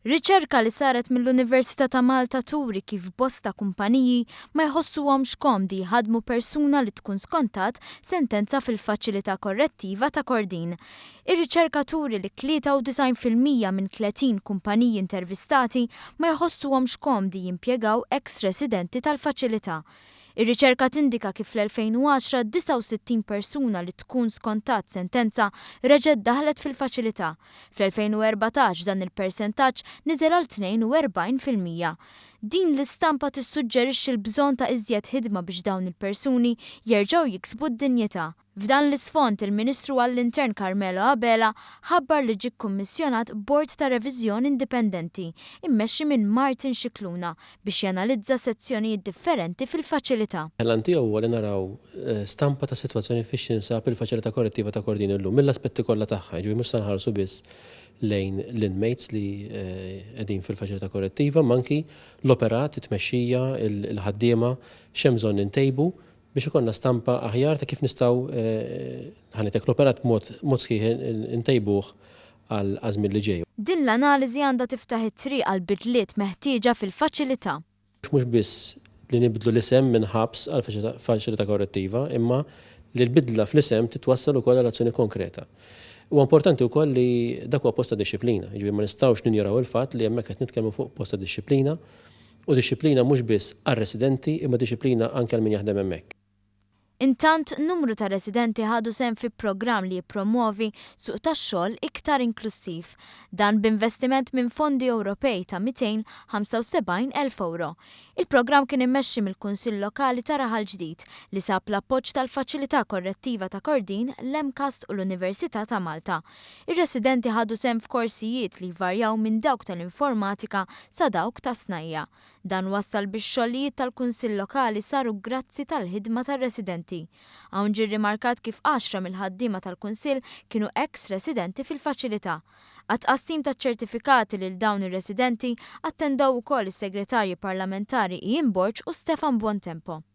Riċerka li saret mill-Università ta' Malta turi kif bosta kumpaniji ma jħossuhomx komdi jħadmu persuna li tkun skontat sentenza fil-faċilità korrettiva ta' Kordin. Ir-riċerka turi li 93% minn 30 kumpaniji intervistati ma jħossuhomx komdi jimpjegaw ex-residenti tal-faċilità. Ir-riċerka tindika kif fl-2010 69 persuna li tkun skontat sentenza reġgħet daħlet fil-faċilità. Fl-2014 dan il-persentaġġ niżel għal 42%. Din l-istampa tissuġġerixxi l-bżonn ta' iżjed ħidma biex dawn il-persuni jerġgħu jiksbu d-dinjità. F'dan l-isfond il-Ministru għall-Intern ħabbar li ġie kkummissjonat bord ta' reviżjoni indipendenti immexxi minn Martin Xikluna biex janalizza sezzjonijiet differenti fil-faċilità. L-għan tiegħu huwa li naraw stampa ta' sitwazzjoni fiex jinsab il-faċilità korrettiva ta' Kordin illum mill-aspetti kollha tagħha, ġifieri mhux se nħarsu biss lejn l-inmates li qegħdin fil-faċilità korrettiva, manki l-operat, it-tmexxija, il-ħaddiema x'hemm bżonn intejbu biex ikollna stampa aħjar ta' kif nistgħu ħanetek l-operat mod sħiħ intejbuh għal żmien li ġej. Din l-analiżi għandha tiftaħ it-triq għal bidliet meħtieġa fil-faċilità. Mhux biss li nibdlu l-isem minn ħabs għal faċilità korrettiva, imma li l-bidla fl-isem titwassal ukoll għal azzjoni konkreta. Huwa importanti wkoll li dak huwa posta disċiplina, jiġifieri ma nistgħux ninjoraw il-fatt li hemmhekk qed nitkellmu fuq posta disċiplina u disċiplina mhux biss għar-residenti imma disċiplina anke għal min jaħdem hemmhekk. Intant numru ta' residenti ħadu sehem fi programm li jippromuovi suq tax-xogħol iktar inklusiv, dan b'investiment minn fondi Ewropej ta' 275,000 euro. Il-programm kien immexxi mill-Kunsill Lokali ta' Raħal Ġdid li sab l-appoġġ tal-Faċilità Korrettiva ta' Kordin, l-Emkast u l-Università ta' Malta. Ir-residenti ħadu sehem f'korsijiet li jvarjaw minn dawk tal-informatika sa dawk ta' snajja. Dan wassal biex xogħlijiet tal-Kunsill Lokali saru grazzi tal-ħidma tar-residenti. Hawn ġie rrimarkat kif 10 mill-ħaddiema tal-Kunsill kienu ex-residenti fil-faċilità. Għat-tqassim taċ-ċertifikati lil dawn ir-residenti attendew ukoll is-Segretarji Parlamentari Ian Borġ u Stefan Buontempo.